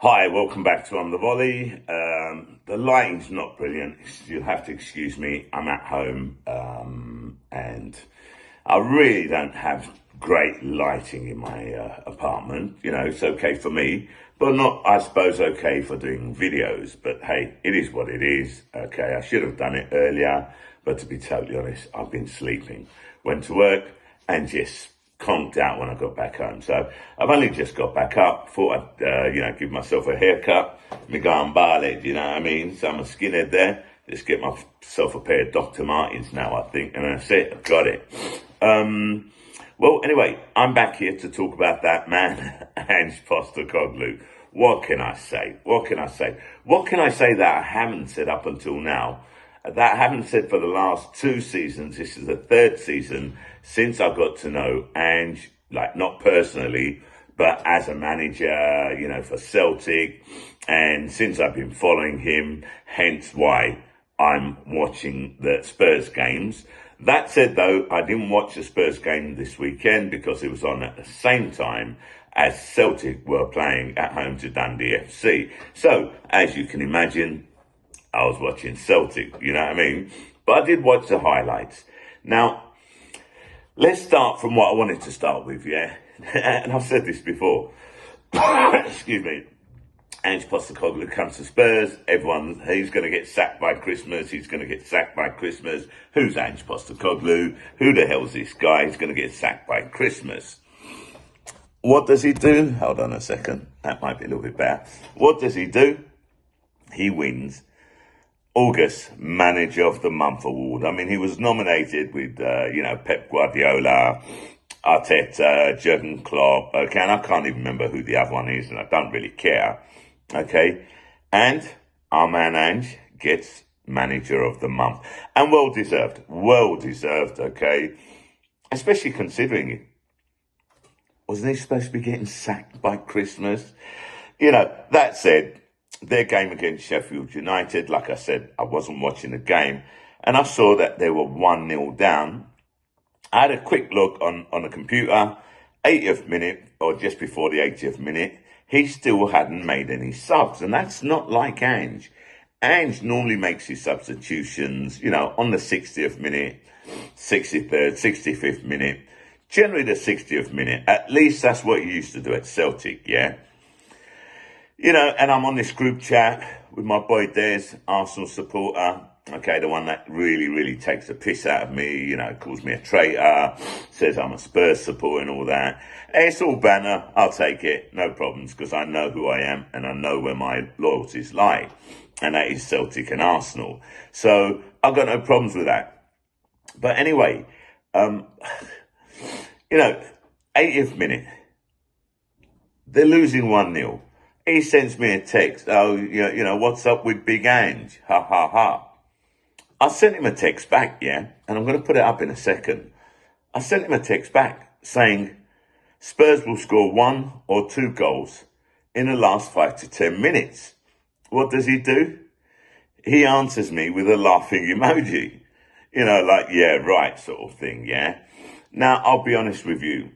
Hi, welcome back to On the Volley. The lighting's not brilliant. You'll have to excuse me. I'm at home and I really don't have great lighting in my apartment. You know, it's okay for me, but not, I suppose, okay for doing videos. But hey, it is what it is. Okay, I should have done it earlier, but to be totally honest, I've been sleeping. Went to work and just conked out when I got back home. So I've only just got back up. Thought I'd, give myself a haircut. Me go and ballet, you know what I mean? So I'm a skinhead there. Just get myself a pair of Dr. Martens now, I think. And that's it. I've got it. Well, anyway, I'm back here to talk about that man, Ange Postecoglu. What can I say? What can I say? What can I say that I haven't said up until now? That I haven't said for the last 2 seasons. This is the 3rd season since I got to know Ange, like not personally, but as a manager, for Celtic. And since I've been following him, hence why I'm watching the Spurs games. That said, though, I didn't watch the Spurs game this weekend because it was on at the same time as Celtic were playing at home to Dundee FC. So, as you can imagine, I was watching Celtic, you know what I mean? But I did watch the highlights. Now, let's start from what I wanted to start with, yeah? And I've said this before. Excuse me. Ange Postecoglu comes to Spurs. He's going to get sacked by Christmas. He's going to get sacked by Christmas. Who's Ange Postecoglu? Who the hell's this guy? He's going to get sacked by Christmas. What does he do? Hold on a second. That might be a little bit better. What does he do? He wins August Manager of the Month award. I mean, he was nominated with, Pep Guardiola, Arteta, Jurgen Klopp, okay, and I can't even remember who the other one is, and I don't really care, okay? And our man Ange gets Manager of the Month. And well deserved, okay? Especially considering it. Wasn't he supposed to be getting sacked by Christmas? That said, their game against Sheffield United, like I said, I wasn't watching the game, and I saw that they were 1-0 down. I had a quick look on the computer, 80th minute, or just before the 80th minute, he still hadn't made any subs, and that's not like Ange. Ange normally makes his substitutions, on the 60th minute, 63rd, 65th minute, generally the 60th minute. At least that's what he used to do at Celtic, yeah? And I'm on this group chat with my boy Des, Arsenal supporter. Okay, the one that really, really takes the piss out of me, calls me a traitor, says I'm a Spurs supporter and all that. Hey, it's all banter. I'll take it. No problems, because I know who I am and I know where my loyalties lie. And that is Celtic and Arsenal. So I've got no problems with that. But anyway, 80th minute. They're losing 1-0. He sends me a text. Oh, what's up with Big Ange? Ha, ha, ha. I sent him a text back, yeah? And I'm going to put it up in a second. I sent him a text back saying, Spurs will score 1 or 2 goals in the last 5 to 10 minutes. What does he do? He answers me with a laughing emoji. Like, yeah, right sort of thing, yeah? Now, I'll be honest with you.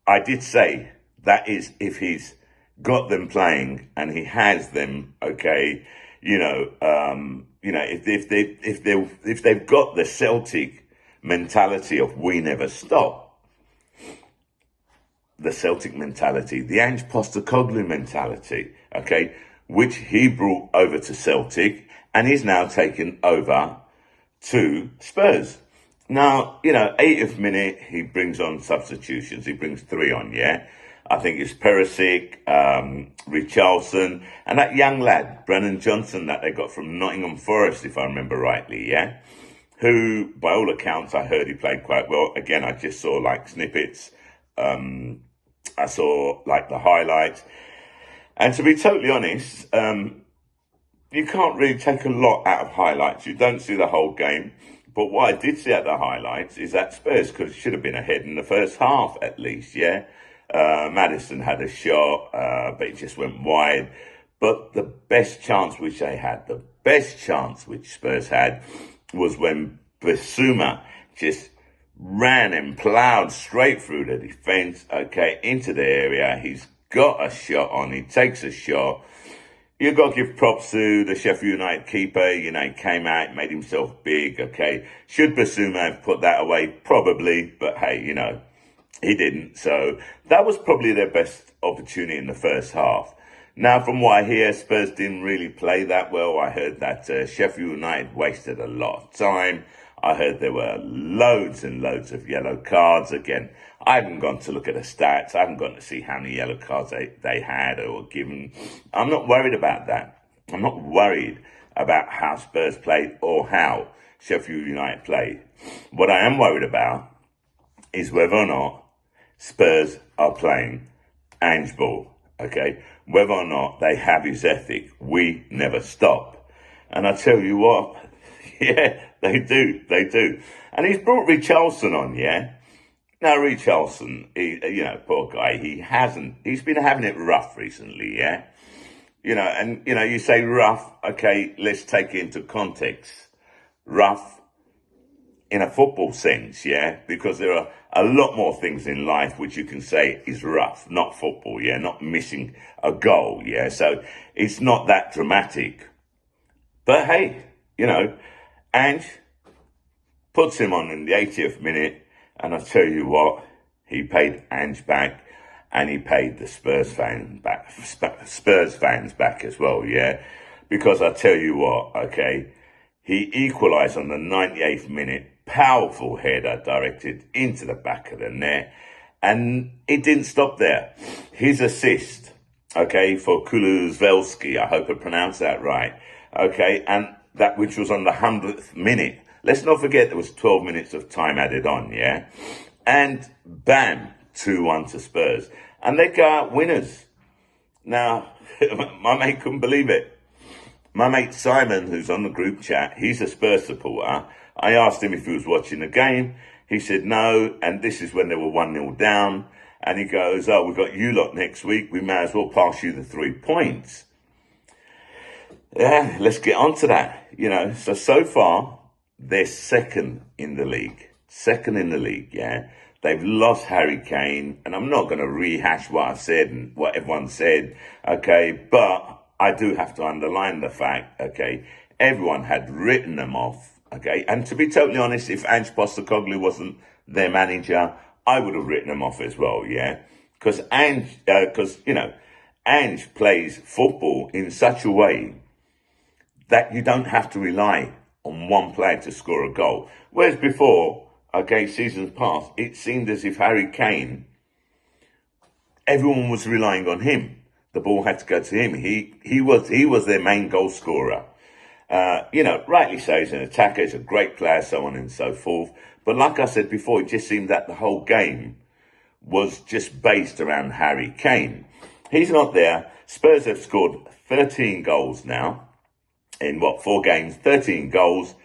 I did say that is if he's got them playing and he has them, okay, if they've got the Celtic mentality of we never stop, the Celtic mentality, the Ange Postecoglu mentality, okay, which he brought over to Celtic and he's now taken over to Spurs. Now, 80th minute, he brings on substitutions. He brings 3 on, yeah? I think it's Perisic, Richarlison, and that young lad, Brennan Johnson, that they got from Nottingham Forest, if I remember rightly, yeah? Who, by all accounts, I heard he played quite well. Again, I just saw, snippets. I saw, the highlights. And to be totally honest, you can't really take a lot out of highlights. You don't see the whole game. But what I did see at the highlights is that Spurs should have been ahead in the first half, at least, yeah? Maddison had a shot, but it just went wide. But the best chance which Spurs had was when Basuma just ran and ploughed straight through the defence, okay, into the area. He's got a shot on, he takes a shot. You've got to give props to the Sheffield United keeper. He came out, made himself big, okay. Should Basuma have put that away? Probably, but hey, he didn't. So that was probably their best opportunity in the first half. Now, from what I hear, Spurs didn't really play that well. I heard that Sheffield United wasted a lot of time. I heard there were loads and loads of yellow cards. Again, I haven't gone to look at the stats. I haven't gone to see how many yellow cards they had or were given. I'm not worried about that. I'm not worried about how Spurs played or how Sheffield United played. What I am worried about is whether or not Spurs are playing Ange ball, okay? Whether or not they have his ethic. We never stop. And I tell you what, yeah, they do. And he's brought Richarlison on, yeah? Now, Richarlison, poor guy, he's been having it rough recently, yeah? You say rough, okay, let's take it into context. Rough in a football sense, yeah? Because there are a lot more things in life which you can say is rough, not football, yeah? Not missing a goal, yeah? So it's not that dramatic. But hey, Ange puts him on in the 80th minute, and I tell you what, he paid Ange back, and he paid the Spurs fans back as well, yeah? Because I tell you what, okay, he equalised on the 98th minute, powerful header directed into the back of the net, and it didn't stop there. His assist, okay, for Kulusevski, I hope I pronounced that right, okay, and that which was on the 100th minute. Let's not forget there was 12 minutes of time added on, yeah? And bam, 2-1 to Spurs. And they go out winners. Now, my mate couldn't believe it. My mate Simon, who's on the group chat, he's a Spurs supporter. I asked him if he was watching the game. He said no, and this is when they were 1-0 down. And he goes, oh, we've got you lot next week. We may as well pass you the 3 points. Yeah, let's get on to that. So far, they're second in the league. Second in the league, yeah. They've lost Harry Kane, and I'm not going to rehash what I said and what everyone said, okay, but I do have to underline the fact, okay, everyone had written them off, okay, and to be totally honest, if Ange Postecoglu wasn't their manager, I would have written them off as well, yeah, because Ange plays football in such a way that you don't have to rely on one player to score a goal. Whereas before, okay, seasons past, it seemed as if Harry Kane, everyone was relying on him. The ball had to go to him. He was their main goal scorer. Rightly so, he's an attacker, he's a great player, so on and so forth. But like I said before, it just seemed that the whole game was just based around Harry Kane. He's not there. Spurs have scored 13 goals now. In 4 games, 13 goals,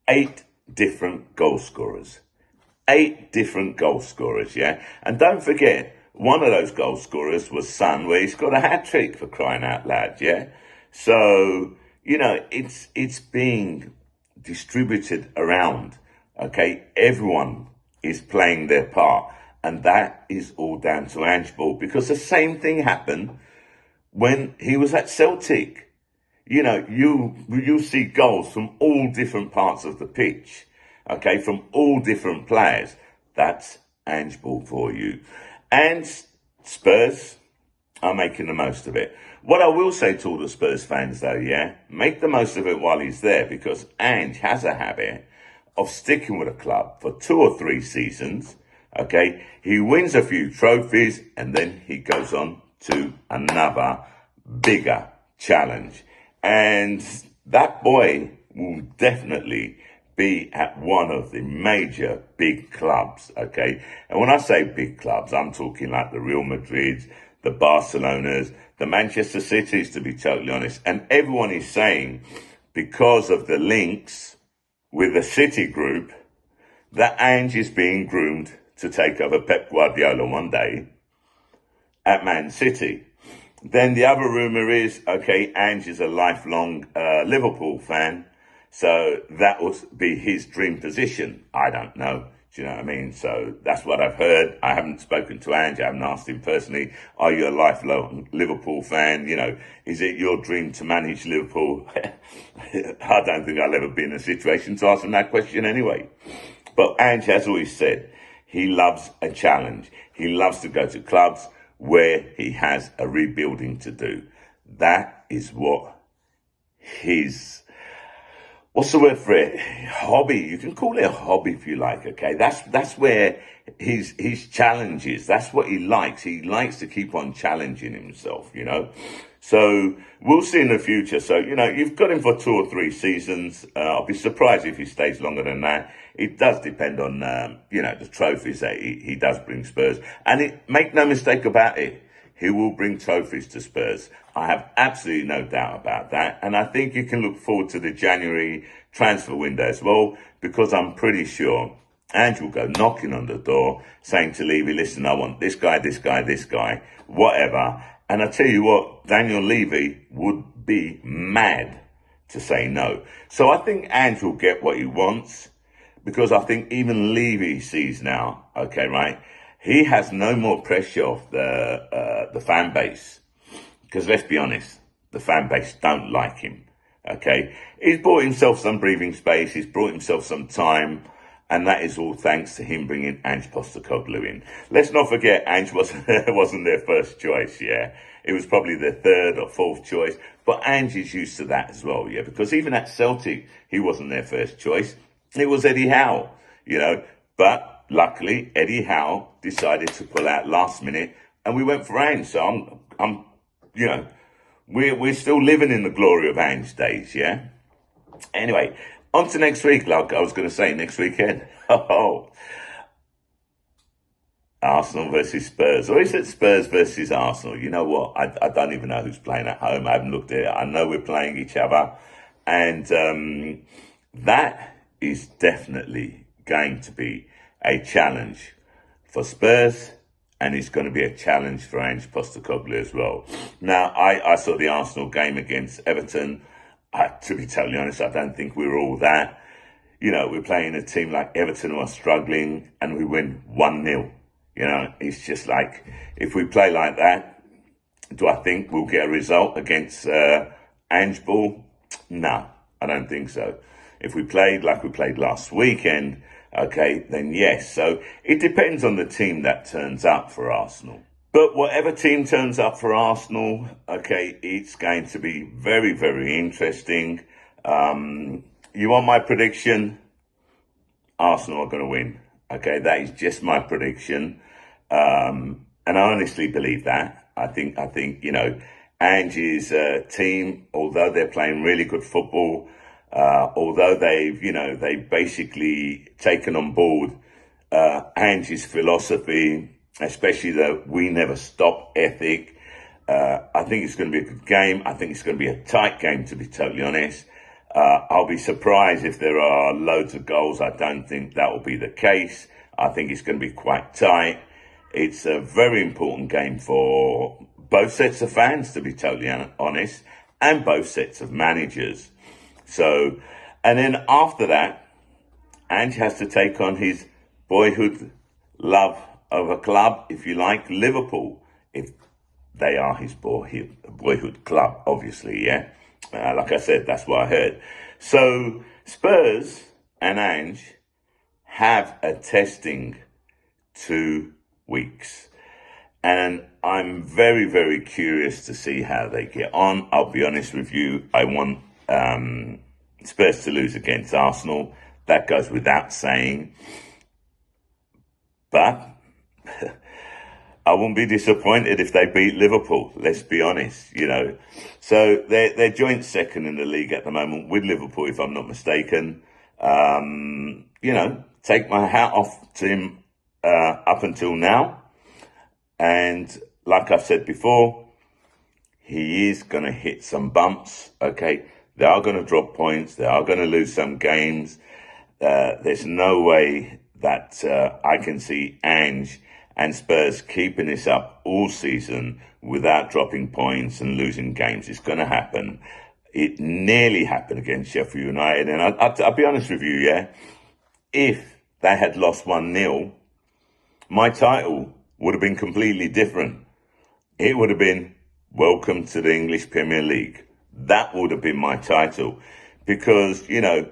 8 different goal scorers. 8 different goal scorers, yeah? And don't forget, one of those goal scorers was Son, where he's got a hat-trick, for crying out loud, yeah? So, it's being distributed around, okay? Everyone is playing their part, and that is all down to Ange Ball, because the same thing happened when he was at Celtic. You see goals from all different parts of the pitch, okay, from all different players. That's Ange Ball for you. And Spurs are making the most of it. What I will say to all the Spurs fans, though, yeah, make the most of it while he's there, because Ange has a habit of sticking with a club for 2 or 3 seasons, okay? He wins a few trophies, and then he goes on to another bigger challenge. And that boy will definitely be at one of the major big clubs, okay? And when I say big clubs, I'm talking like the Real Madrids, the Barcelonas, the Manchester Cities, to be totally honest. And everyone is saying, because of the links with the City group, that Ange is being groomed to take over Pep Guardiola one day at Man City. Then the other rumour is, okay, Ange is a lifelong Liverpool fan, so that would be his dream position. I don't know. Do you know what I mean? So that's what I've heard. I haven't spoken to Ange. I haven't asked him personally, are you a lifelong Liverpool fan? You know, is it your dream to manage Liverpool? I don't think I'll ever be in a situation to ask him that question anyway. But Ange has always said he loves a challenge. He loves to go to clubs where he has a rebuilding to do. That is what his, what's the word for it? Hobby. You can call it a hobby if you like, okay? That's where his challenge is. That's what he likes. He likes to keep on challenging himself, you know? So we'll see in the future. So, you know, you've got him for 2 or 3 seasons. I'll be surprised if he stays longer than that. It does depend on, you know, the trophies that he does bring Spurs. And make no mistake about it, he will bring trophies to Spurs. I have absolutely no doubt about that. And I think you can look forward to the January transfer window as well, because I'm pretty sure Ange will go knocking on the door saying to Levy, listen, I want this guy, this guy, this guy, whatever. And I tell you what, Daniel Levy would be mad to say no. So I think Ange will get what he wants, because I think even Levy sees now, okay, right? He has no more pressure off the fan base. Because let's be honest, the fan base don't like him, okay? He's bought himself some breathing space. He's brought himself some time. And that is all thanks to him bringing Ange Postecoglu in. Let's not forget, Ange wasn't their first choice, yeah? It was probably their 3rd or 4th choice. But Ange is used to that as well, yeah? Because even at Celtic, he wasn't their first choice. It was Eddie Howe, you know? But luckily, Eddie Howe decided to pull out last minute, and we went for Ange. So I'm you know, we're still living in the glory of Ange days, yeah? Anyway, on to next week, like I was going to say, next weekend. Oh, Arsenal versus Spurs. Or is it Spurs versus Arsenal? You know what? I don't even know who's playing at home. I haven't looked at it. I know we're playing each other. And that is definitely going to be a challenge for Spurs. And it's going to be a challenge for Ange Postecoglu as well. Now, I saw the Arsenal game against Everton. To be totally honest, I don't think we were all that. You know, we're playing a team like Everton who are struggling, and we win 1-0. You know, it's just like, if we play like that, do I think we'll get a result against Ange Ball? No, I don't think so. If we played like we played last weekend, okay, then yes. So it depends on the team that turns up for Arsenal. But whatever team turns up for Arsenal, okay, it's going to be very, very interesting. You want my prediction? Arsenal are going to win. Okay, that is just my prediction. And I honestly believe that. I think, you know, Ange's team, although they're playing really good football, although they've basically taken on board Ange's philosophy, especially the we never stop ethic. I think it's going to be a good game. I think it's going to be a tight game, to be totally honest. I'll be surprised if there are loads of goals. I don't think that will be the case. I think it's going to be quite tight. It's a very important game for both sets of fans, to be totally honest, and both sets of managers. So, and then after that, Ange has to take on his boyhood love of a club, if you like, Liverpool, if they are his boyhood club, obviously, yeah? Like I said, that's what I heard. So, Spurs and Ange have a testing 2 weeks. And I'm very, very curious to see how they get on. I'll be honest with you, I want Spurs to lose against Arsenal. That goes without saying. But I won't be disappointed if they beat Liverpool, let's be honest, you know. So they're joint second in the league at the moment with Liverpool, if I'm not mistaken. You know, take my hat off to him up until now. And like I've said before, he is going to hit some bumps, okay? They are going to drop points. They are going to lose some games. There's no way that I can see Ange and Spurs keeping this up all season without dropping points and losing games. It's going to happen. It nearly happened against Sheffield United. And I'll be honest with you, yeah? If they had lost 1-0, my title would have been completely different. It would have been, welcome to the English Premier League. That would have been my title. Because, you know,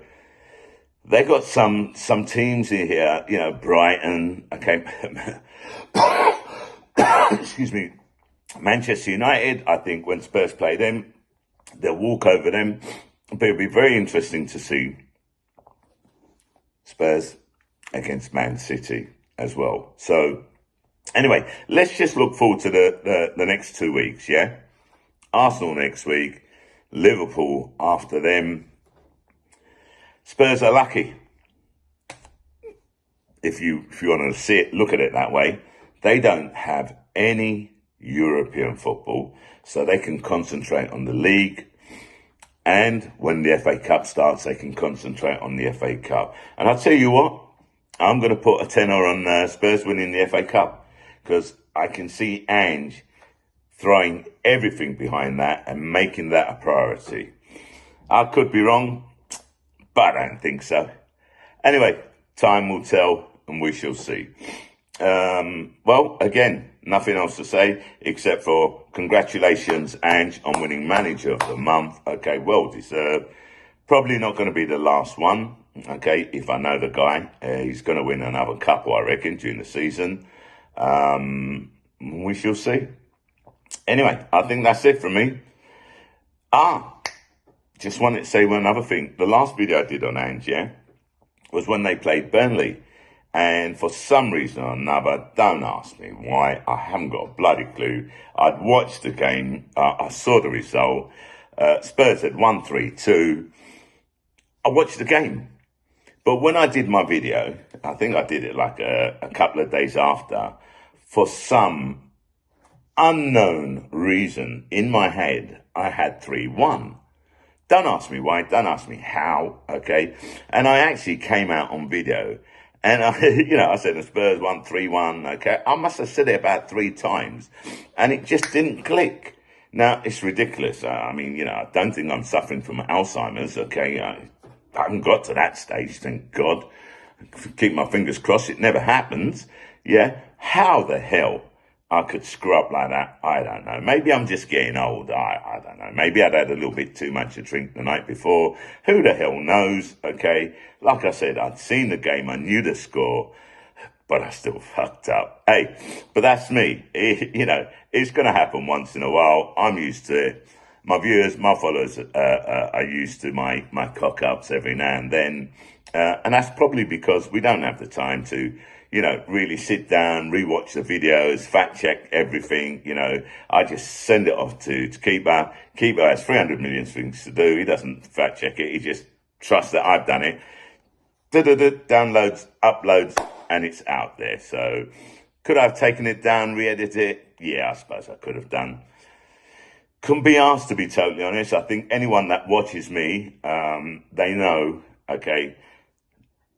they got some teams in here, you know, Brighton, okay, excuse me, Manchester United. I think when Spurs play them, they'll walk over them. But it'll be very interesting to see Spurs against Man City as well. So anyway, let's just look forward to the next 2 weeks, yeah? Arsenal next week, Liverpool after them. Spurs are lucky. If you want to see it, look at it that way. They don't have any European football, so they can concentrate on the league. And when the FA Cup starts, they can concentrate on the FA Cup. And I'll tell you what, I'm going to put a tenner on Spurs winning the FA Cup, because I can see Ange throwing everything behind that and making that a priority. I could be wrong, but I don't think so. Anyway, time will tell and we shall see. Well, again, nothing else to say except for congratulations, Ange, on winning Manager of the Month. Okay, well deserved. Probably not going to be the last one. Okay, if I know the guy, he's going to win another couple, I reckon, during the season. We shall see. Anyway, I think that's it from me. Just wanted to say one other thing. The last video I did on Ange, yeah, was when they played Burnley. And for some reason or another, don't ask me why, I haven't got a bloody clue. I'd watched the game, I saw the result. Spurs had won 3-2. I watched the game. But when I did my video, I think I did it like a couple of days after, for some unknown reason in my head, I had 3-1. Don't ask me why, don't ask me how, okay? And I actually came out on video and I said the Spurs won 3-1, okay? I must have said it about 3 times and it just didn't click. Now, it's ridiculous. I mean, I don't think I'm suffering from Alzheimer's, okay? I haven't got to that stage, thank God. Keep my fingers crossed, it never happens, yeah? How the hell I could screw up like that, I don't know. Maybe I'm just getting old, I don't know. Maybe I'd had a little bit too much to drink the night before. Who the hell knows, okay? Like I said, I'd seen the game, I knew the score, but I still fucked up. Hey, but that's me. It's going to happen once in a while. I'm used to it. My viewers, my followers are used to my cock-ups every now and then. And that's probably because we don't have the time to really sit down, rewatch the videos, fact check everything. I just send it off to Keeper. Keeper has 300 million things to do. He doesn't fact check it. He just trusts that I've done it. Downloads, uploads, and it's out there. So could I have taken it down, re-edited it? Yeah, I suppose I could have done. Couldn't be asked, to be totally honest. I think anyone that watches me, they know, okay,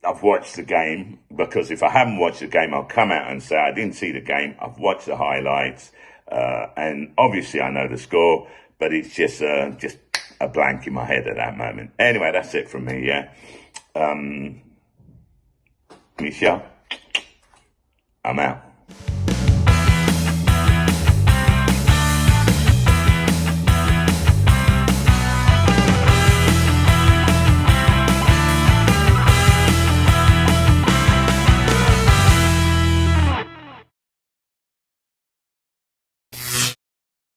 I've watched the game, because if I haven't watched the game, I'll come out and say I didn't see the game. I've watched the highlights, and obviously I know the score, but it's just a blank in my head at that moment. Anyway, that's it from me, yeah. Michelle, I'm out.